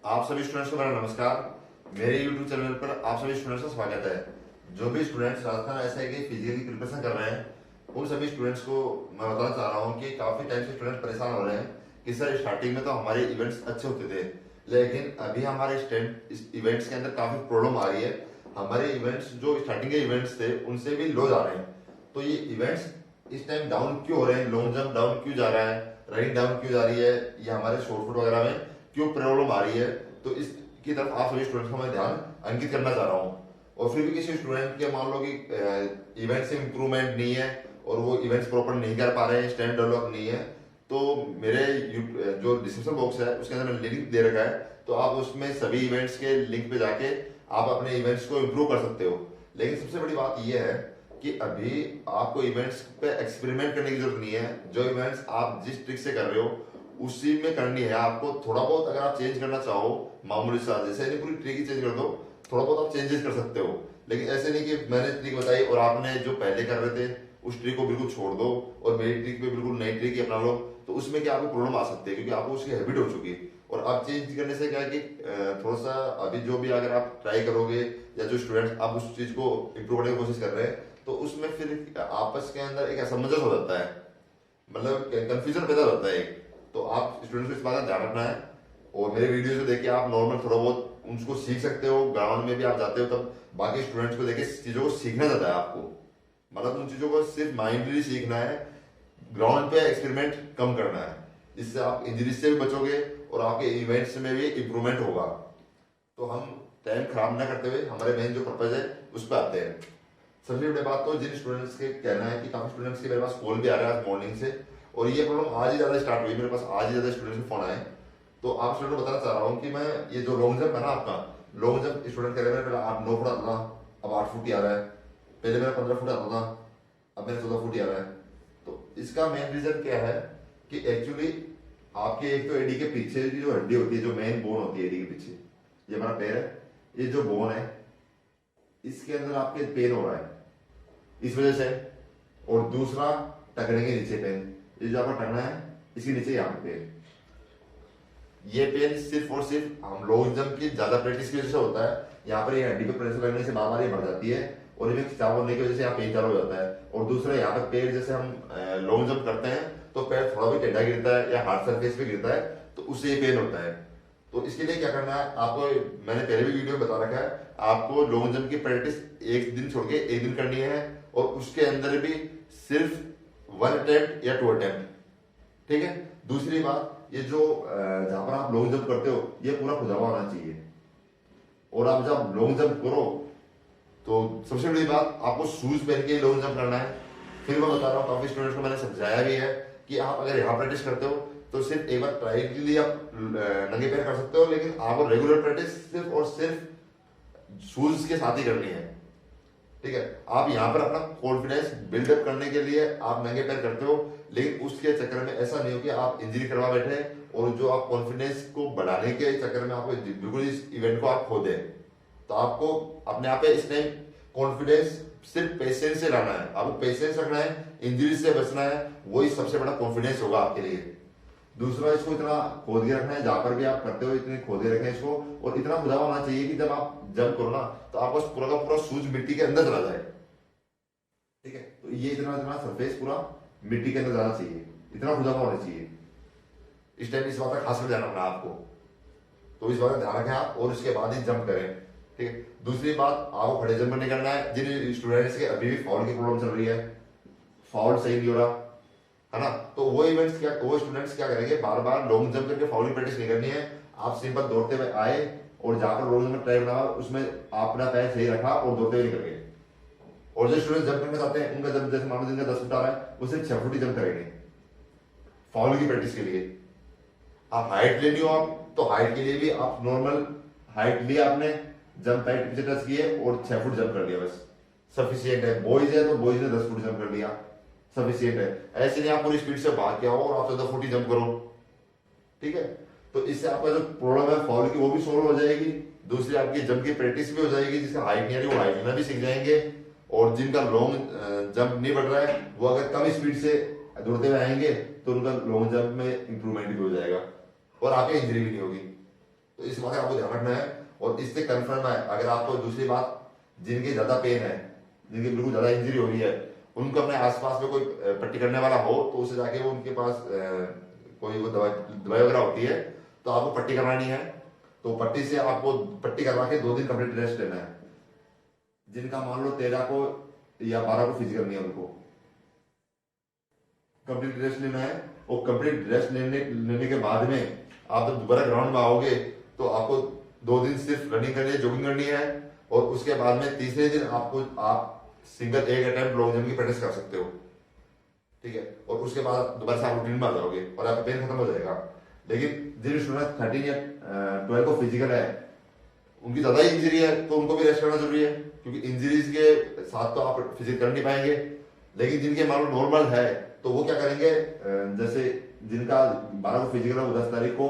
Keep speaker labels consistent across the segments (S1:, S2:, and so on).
S1: आप सभी स्टूडेंट्स को मेरा नमस्कार। मेरे YouTube चैनल पर आप सभी स्टूडेंट्स का स्वागत है। जो भी स्टूडेंट्स राजस्थान ऐसा है कि फिजिकल की प्रिपरेशन कर रहे हैं उन सभी स्टूडेंट्स को मैं बताना चाह रहा हूँ कि काफी टाइम से स्टूडेंट परेशान हो रहे हैं कि सर स्टार्टिंग में तो हमारे इवेंट्स अच्छे होते थे, लेकिन अभी हमारे इवेंट्स के अंदर काफी प्रॉब्लम आ रही है। हमारे इवेंट्स जो स्टार्टिंग के इवेंट्स थे उनसे भी लो जा रहे हैं। तो ये इवेंट्स इस टाइम डाउन क्यों हो रहे हैं, लॉन्ग जंप डाउन क्यों जा रहा है, रनिंग डाउन क्यों जा रही है, या हमारे शॉर्ट फुट वगैरह में क्यों प्रॉब्लम आ रही है, तो इसकी तरफ आप सभी स्टूडेंट्स को मैं ध्यान अंकित करना चाह रहा हूँ। और फिर भी किसी स्टूडेंट के मान लो कि इवेंट से इम्प्रूवमेंट नहीं है और वो इवेंट्स प्रॉपर नहीं कर पा रहे हैं, स्टैंड डेवलप नहीं है, तो मेरे जो डिस्क्रिप्शन बॉक्स है उसके अंदर मैंने लिंक दे रखा है, तो आप उसमें सभी इवेंट्स के लिंक पे जाके आप अपने इवेंट्स को इम्प्रूव कर सकते हो। लेकिन सबसे बड़ी बात यह है कि अभी आपको इवेंट्स पे एक्सपेरिमेंट करने की जरूरत नहीं है। जो इवेंट्स आप जिस ट्रिक से कर रहे हो उसी में करनी है। आपको थोड़ा बहुत अगर आप चेंज करना चाहो, मामूली सा, जैसे नहीं पूरी ट्रिक ही चेंज कर दो, थोड़ा बहुत आप चेंजेस कर सकते हो। लेकिन ऐसे नहीं कि मैंने ट्रिक बताई और आपने जो पहले कर रहे थे उस ट्रिक को बिल्कुल छोड़ दो और मेरी ट्रिक पे बिल्कुल नई ट्रिक ही अपना लो, तो उसमें क्या आपको प्रॉब्लम आ सकती है, क्योंकि आपको उसकी हैबिट हो चुकी है। और आप चेंज करने से क्या है कि थोड़ा सा अभी जो भी अगर आप ट्राई करोगे या जो स्टूडेंट्स आप उस चीज को इम्प्रूव करने की कोशिश कर रहे हैं, तो उसमें फिर आपस के अंदर एक असमंजस हो जाता है, मतलब कंफ्यूजन पैदा होता है एक। तो आप स्टूडेंट्स को इस बात का ध्यान रखना है। और मेरे वीडियो को देख के आप नॉर्मल थोड़ा बहुत उनको सीख सकते हो, ग्राउंड में भी आप जाते हो तब बाकी स्टूडेंट्स को देखे चीजों को सीखना जाता है आपको, मतलब उन चीजों को सिर्फ माइंडली सीखना है, ग्राउंड पे एक्सपेरिमेंट कम करना है। इससे आप इंजरी से भी बचोगे और आपके इवेंट्स में भी इम्प्रूवमेंट होगा। तो हम टाइम खराब ना करते हुए हमारे मेन जो पर्पज है उस पर आते हैं। सबसे बड़ी बात तो जिन स्टूडेंट्स के कहना है कि काफी स्टूडेंट्स के मेरे पास कॉल भी आ रहा है आज मॉर्निंग से, और ये प्रॉब्लम आज ही ज्यादा स्टार्ट हुई, मेरे पास आज ही ज्यादा स्टूडेंट्स के फोन आए। तो आप स्टूडेंट को बताना चाह रहा हूँ कि मैं ये जो लॉन्ग जंप है ना आपका, लॉन्ग जंप स्टूडेंट कह रहे हैं पहले आप 9 फुट आता था, अब 8 फुट ही आ रहा है। पहले मेरा 15 फुट आता था, अब मेरा 14 फुट ही आ रहा है। तो इसका मेन रीजन क्या है कि एक्चुअली आपके एक तो एडी के पीछे की जो हड्डी होती है, जो मेन बोन होती है एडी के पीछे, ये हमारा पैर है, ये जो बोन है इसके अंदर आपके पेन हो रहा है इस वजह से। और दूसरा टखने के नीचे पेन, ये जो आपका टखना है इसके नीचे यहाँ पे पेन, ये पेन सिर्फ और सिर्फ हम लॉन्ग जंप की ज्यादा प्रैक्टिस की वजह से होता है। यहाँ पर ये हड्डी पे प्रेशर लगने से बार बार ये बढ़ जाती है और इन्हें खिंचाव होने की वजह से यहाँ पेन चालू हो जाता है। और दूसरा यहाँ पर पैर, जैसे हम लॉन्ग जंप करते हैं तो पैर थोड़ा भी टेढ़ा गिरता है या हार्ड सरफेस पे गिरता है तो उससे ये पेन होता है। तो इसके लिए क्या करना है आपको, मैंने पहले भी वीडियो में बता रखा है, आपको लॉन्ग जंप की प्रैक्टिस एक दिन छोड़ के एक दिन करनी है, और उसके अंदर भी सिर्फ 1 अटेम्प्ट या 2 अटेम्प्ट, ठीक है। दूसरी बात, ये जो जहां पर आप लॉन्ग जंप करते हो ये पूरा खुदा हुआ होना चाहिए, और आप जब लॉन्ग जंप करो तो सबसे बड़ी बात आपको शूज पहन के लॉन्ग जंप करना है। फिर मैं बता रहा हूँ, काफी स्टूडेंट्स को मैंने समझाया भी है कि आप अगर यहाँ प्रैक्टिस करते हो तो सिर्फ एक बार ट्राई के लिए आप नंगे पैर कर सकते हो, लेकिन आपको रेगुलर प्रैक्टिस सिर्फ और सिर्फ शूज के साथ ही करनी है, ठीक है। आप यहाँ पर अपना कॉन्फिडेंस बिल्डअप करने के लिए आप नंगे पैर करते हो, लेकिन उसके चक्कर में ऐसा नहीं हो कि आप इंजरी करवा बैठे और जो आप कॉन्फिडेंस को बढ़ाने के चक्कर में आपको बिल्कुल इस इवेंट को आप खो दें। तो आपको अपने आप पे इस टाइम कॉन्फिडेंस सिर्फ पेशेंस से लाना है, आपको पेशेंस रखना है, इंजरी से बचना है, वही सबसे बड़ा कॉन्फिडेंस होगा आपके लिए। दूसरा, इसको इतना खोद के रखना है, जहां पर भी आप करते हो इतने खोद के रखें इसको, और इतना खुदा होना चाहिए कि जब आप जंप करो ना तो आपका पूरा का पूरा शूज मिट्टी के अंदर चला जाए, ठीक है। तो ये इतना इतना सरफेस पूरा मिट्टी के अंदर जाना चाहिए, इतना खुदा होना चाहिए। इस टाइम इस बात का खास कर ध्यान रखना आपको, तो इस बात का ध्यान रखें आप और इसके बाद ही जंप करें, ठीक है। दूसरी बात, आपको खड़े जंप नहीं करना है। जिन स्टूडेंट्स के अभी भी फाउल की प्रॉब्लम चल रही है, फाउल सही नहीं हो रहा है ना, तो वो स्टूडेंट्स क्या करेंगे, बार बार लॉन्ग जंप करके फाउल की प्रैक्टिस नहीं करनी है। आप सिंपल दौड़ते हुए आए और जाकर लॉन्ग जंप ट्राई बना, उसमें अपना पैर सही रखा और दौड़ते हुए निकल गए। और जो स्टूडेंट जंप करना चाहते हैं उनका जंप, जैसे मान लो जिनका 10 फुट आ रहा है वो सिर्फ 6 फुट ही जंप करेंगे फाउल की प्रैक्टिस के लिए। आप हाइट लेनी हो आप तो हाइट के लिए भी आप नॉर्मल हाइट लिया आपने, जंप हाइट पीछे टच किए और 6 फुट जंप कर लिया, बस सफिशियंट है। बॉयज है तो बॉयज ने 10 फुट जंप कर लिया, सफिशियंट है। ऐसे नहीं आप पूरी स्पीड से भाग के आओ और आप 14 फुट ही जंप करो, ठीक है। तो इससे आपका जो प्रॉब्लम है फॉल की वो भी सोल्व हो जाएगी, दूसरी आपकी जंप की प्रैक्टिस भी हो जाएगी। जिसका हाइट नहीं आ रही वो हाइट लेना भी सीख जाएंगे, और जिनका लॉन्ग जंप नहीं बढ़ रहा है वो अगर कम स्पीड से दौड़ते हुए आएंगे तो उनका लॉन्ग जंप में इंप्रूवमेंट भी हो जाएगा और आपकी इंजरी भी नहीं होगी। तो इस बात का आपको ध्यान रखना है और इससे कंफर्म है। अगर आपको दूसरी बात, जिनके ज्यादा पेन है, जिनकी बिल्कुल ज्यादा इंजरी हो रही है, उनको अपने आसपास में कोई पट्टी करने वाला हो तो उसे जाके वो उनके पास कोई वो दवाई दवाई वगैरह होती है तो आपको पट्टी करवानी है। तो पट्टी से आपको पट्टी करवा के 2 दिन कंप्लीट रेस्ट लेना है। जिनका मान लो 13 को या 12 को फिजिकल नहीं है, उनको कंप्लीट रेस्ट लेना है। और कंप्लीट रेस्ट लेने के बाद में आप जब दोबारा ग्राउंड में आओगे तो आपको 2 दिन सिर्फ रनिंग करनी है, जॉगिंग करनी है। और उसके बाद में तीसरे दिन आप सिंगल एक अटेम्प्ट लॉन्ग जंप की प्रैक्टिस कर सकते हो, ठीक है। और उसके बाद दोबारा से आप रूटीन में आ जाओगे और आपका पेन खत्म हो जाएगा। लेकिन जिन स्टूडेंट 13 या 12 को फिजिकल है, उनकी ज्यादा इंजरी है तो उनको भी रेस्ट करना जरूरी है, क्योंकि इंजरीज के साथ तो आप फिजिकल कर नहीं पाएंगे। लेकिन जिनके मान लो नॉर्मल है तो वो क्या करेंगे, जैसे जिनका 12 को फिजिकल है वो 10 तारीख को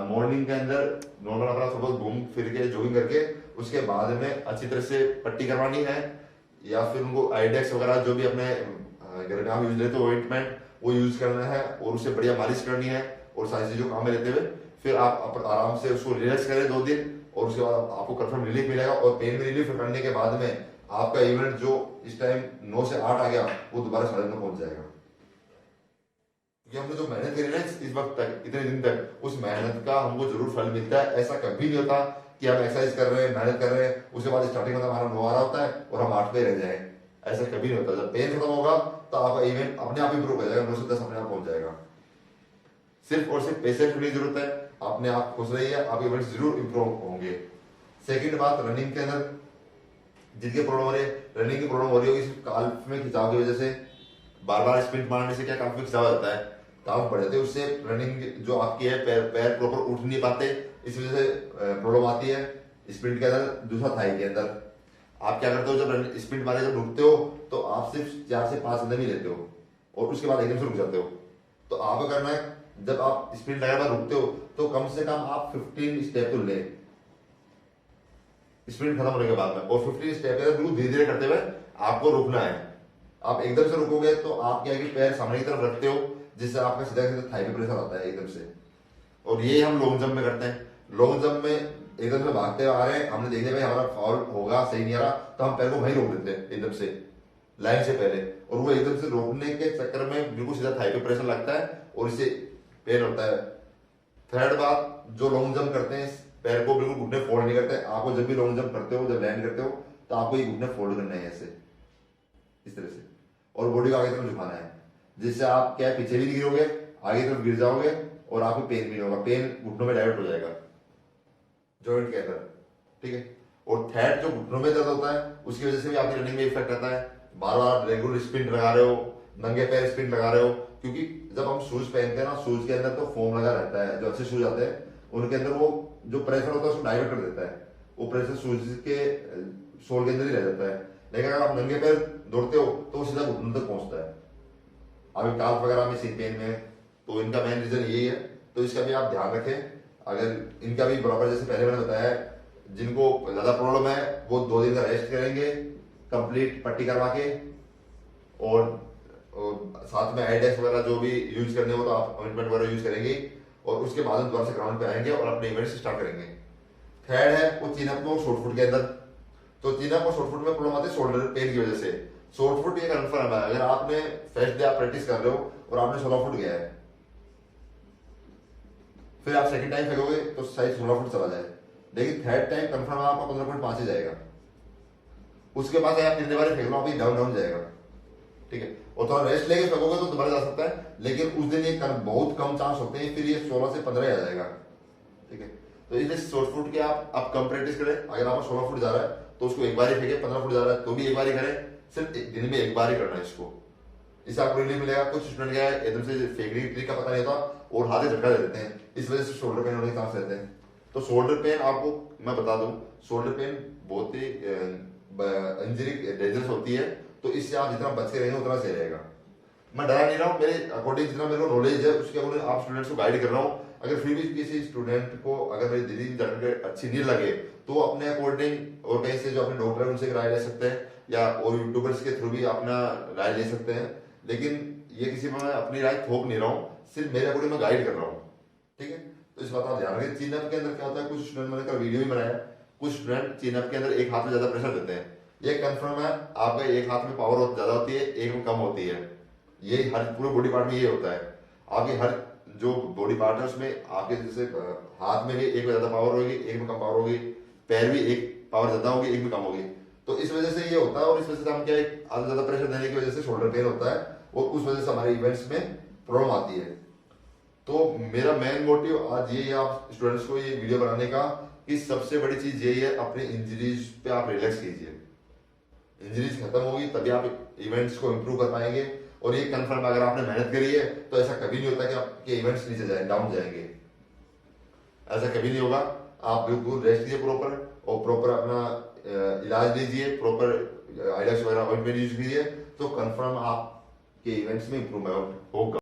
S1: मॉर्निंग के अंदर नॉर्मल अपना थोड़ा घूम फिर के जॉगिंग करके उसके बाद में अच्छी तरह से पट्टी करवानी है, या फिर उनको आइडेक्स वगैरह जो भी अपने घर में आप यूज लेते हो ऑइंटमेंट वो यूज करना है और उससे बढ़िया मालिश करनी है। और सारी चीजों काम में लेते हुए फिर आप आराम से उसको रिलैक्स करें 2 दिन और उसके बाद आपको कंफर्म रिलीफ मिलेगा। और पेन में रिलीफ करने के बाद में आपका इवेंट जो इस टाइम 9 से 8 आ गया वो दोबारा 9:30 पहुंच जाएगा। क्योंकि हमने जो मेहनत करी ना इस वक्त तक, इतने दिन तक, उस मेहनत का हमको जरूर फल मिलता है। ऐसा कभी नहीं होता कि हम एक्सरसाइज कर रहे हैं, मेहनत कर रहे हैं, उसके बाद स्टार्टिंग में हमारा 9 आ रहा होता है और हम 8 पे रह जाए। ऐसा कभी नहीं होता। जब पेन खत्म होगा तो आपका इवेंट अपने आप इंप्रूव हो जाएगा, 9 से 10 अपने आप पहुंच जाएगा। सिर्फ और सिर्फ पेशेंस की जरूरत है, अपने आप खुश रहिए, आप इवेंट जरूर इंप्रूव होंगे। सेकंड बात, रनिंग के अंदर जिनके प्रॉब्लम हो रही है, रनिंग की प्रॉब्लम हो रही होगी काल्फ में खिंचाव की वजह से, बार बार स्प्रिंट मारने से क्या काल्फ में खिंचाव जाता है, काल्फ बढ़ जाते हैं, उससे रनिंग जो आपकी है पैर प्रॉपर उठ नहीं पाते, इस वजह से प्रॉब्लम आती है स्प्रिंट के अंदर। दूसरा थाई के अंदर आप क्या करते हो, जब स्प्रिंट मारे जब रुकते हो तो आप सिर्फ 4 से 5 कदम ही लेते हो और उसके बाद एकदम से रुक जाते हो। तो आपको करना है, जब आप स्प्रिंट लगाने बाद रुकते हो तो कम से कम आप 15 स्टेप तो ले स्प्रिंट खत्म होने के बाद में, और 15 स्टेप के बिल्कुल धीरे धीरे करते हुए आपको रुकना है। आप एकदम से रुकोगे तो आप क्या है कि पैर सामने की तरफ रखते हो, जिससे आपका सीधा सीधा थाई पे प्रेशर आता है एकदम से। और ये हम लॉन्ग जंप में करते हैं। लॉन्ग जंप में एकदम से भागते हुए आ रहे हैं, हमने देख लिया भाई हमारा फाउल होगा, सही नहीं आ रहा, तो हम पैर को वहीं रोक देते हैं एकदम से लाइन से पहले, और वो एकदम से रोकने के चक्कर में बिल्कुल सीधा थाई पे प्रेशर लगता है और इससे पेन होता है। थर्ड बात, जो लॉन्ग जंप करते हैं पैर को बिल्कुल घुटने फोल्ड नहीं करते। आपको जब भी लॉन्ग जंप करते हो, जब लैंड करते हो, तो आपको ये घुटने फोल्ड करना है ऐसे, इस तरह से, और बॉडी को आगे तरफ झुकाना है, जिससे आप क्या पीछे भी नहीं गिरोगे, आगे तरफ गिर जाओगे और आपको पेन भी नहीं होगा। पेन घुटनों में डाइवर्ट हो जाएगा जॉइंट के अंदर, ठीक है। और थर्ड, जो घुटनों में दर्द होता है उसकी वजह से भी आपकी रनिंग में इफेक्ट आता है। बार बार रेगुलर स्पिन लगा रहे हो, नंगे पैर स्पिन लगा रहे हो, क्योंकि जब हम शूज पहनते हैं ना, शूज के अंदर तो फोम लगा रहता है, जो अच्छे शूज आते हैं उनके अंदर वो जो प्रेशर होता है उसको डाइवर्ट कर देता है, वो प्रेशर शूज के सोल के अंदर ही रह जाता है। लेकिन अगर आप नंगे पैर दौड़ते हो तो वो सीधा घुटनों तक पहुंचता है। अभी काल्फ वगैरह में सीट पेन में, तो इनका मेन रीजन यही है, तो इसका भी आप ध्यान रखें। अगर इनका भी बराबर, जैसे पहले मैंने बताया, जिनको ज्यादा प्रॉब्लम है वो 2 दिन का रेस्ट करेंगे कंप्लीट पट्टी करवा के, और साथ में आइडेक्स वगैरह जो भी यूज करने हो तो आप ऑइंटमेंट वगैरह यूज करेंगे, और उसके बाद दोबारा से ग्राउंड पे आएंगे और अपने इवेंट स्टार्ट करेंगे। थर्ड है वो चीन अप और शॉर्ट फुट के अंदर। तो चीन अप और शॉर्ट फुट में प्रॉब्लम आती है शोल्डर पेन की वजह से। शॉर्ट फुट ये कन्फर्म है, अगर आपने फर्स्ट डे आप प्रैक्टिस कर रहे हो और आपने 16 फुट गया है, फिर आप सेकंड टाइम फेंकोगे तो शायद 16 फुट चला जाए, लेकिन थर्ड टाइम कंफर्म है आपका 15.5 ही जाएगा। उसके बाद आप जितने बार फेंक लो आप डाउन डाउन जाएगा, ठीक है। और थोड़ा रेस्ट लेके फेंकोगे तो दोबारा जा सकता है, लेकिन उस दिन ये बहुत कम चांस होते हैं, फिर ये 16 से 15 आ जाएगा, ठीक है। तो इसलिए शॉर्ट फुट के आप कम प्रैक्टिस करें। अगर आपका 16 फुट जा रहा है तो उसको एक बार ही फेंके, 15 फुट जा रहा है तो भी एक बार ही करें, सिर्फ दिन में एक बार ही करना है इसको, इससे आपको रिलीफ मिलेगा। कुछ स्टूडेंट क्या है एकदम से फेंकने की ट्रिक का पता नहीं होता और हाथ झटका दे देते हैं, इस वजह से शोल्डर पेन होने के चांस रहते हैं। तो शोल्डर पेन आपको मैं बता दूं, शोल्डर पेन बहुत ही इंजरी डेंजरस होती है, तो इससे आप जितना बच के रहेंगे उतना सही रहेगा। मैं डरा नहीं रहा हूँ, मेरे अकॉर्डिंग जितना मेरे को नॉलेज है उसके अकॉर्डिंग आप स्टूडेंट्स को गाइड कर रहा हूँ। अगर फिर भी किसी स्टूडेंट को अगर मेरी दीदी की जानकारी अच्छी नहीं लगे तो अपने अकॉर्डिंग और कहीं से जो अपने डॉक्टर है उनसे राय ले सकते हैं, या और यूट्यूबर्स के थ्रू भी अपना राय ले सकते हैं। लेकिन ये किसी में मैं अपनी राय थोप नहीं रहा हूँ, सिर्फ मेरे अकॉर्डिंग मैं गाइड कर रहा हूँ, ठीक है। तो इस बात आप ध्यान रखें। चीन अप के अंदर क्या होता है, कुछ स्टूडेंट मैंने कल वीडियो भी बनाया, कुछ स्टूडेंट चीन अप के अंदर एक हाथ में ज्यादा प्रेशर देते हैं। ये कंफर्म है, आपका एक हाथ में पावर ज्यादा होती है, एक में कम होती है। ये हर पूरे बॉडी पार्ट में ये होता है। आपके हर जो बॉडी पार्ट है उसमें आपके जैसे हाथ में भी एक में ज्यादा पावर होगी, एक में कम पावर होगी, पैर भी एक पावर ज्यादा होगी, एक में कम होगी। तो इस वजह से ये होता है, और इस वजह से हम क्या है, आधा ज्यादा प्रेशर देने की वजह से शोल्डर पेन होता है, और उस वजह से हमारे इवेंट्स में प्रॉब्लम आती है। तो मेरा मेन मोटिव आज यही है आप स्टूडेंट्स को ये वीडियो बनाने का, कि सबसे बड़ी चीज यही है, अपने इंजरीज पे आप रिलैक्स कीजिए। इंजरीज खत्म होगी तभी आप इवेंट्स को इम्प्रूव कर पाएंगे। और ये कंफर्म, अगर आपने मेहनत करी है तो ऐसा कभी नहीं होता कि आपके इवेंट्स नीचे जाए, डाउन जाएंगे, ऐसा कभी नहीं होगा। आप बिल्कुल रेस्ट कीजिए प्रॉपर, और प्रॉपर अपना इलाज लीजिए, प्रॉपर आइडक्स वगैरह ऑइंटमेंट यूज कीजिए, तो कंफर्म आपके इवेंट्स में इम्प्रूवमेंट होगा।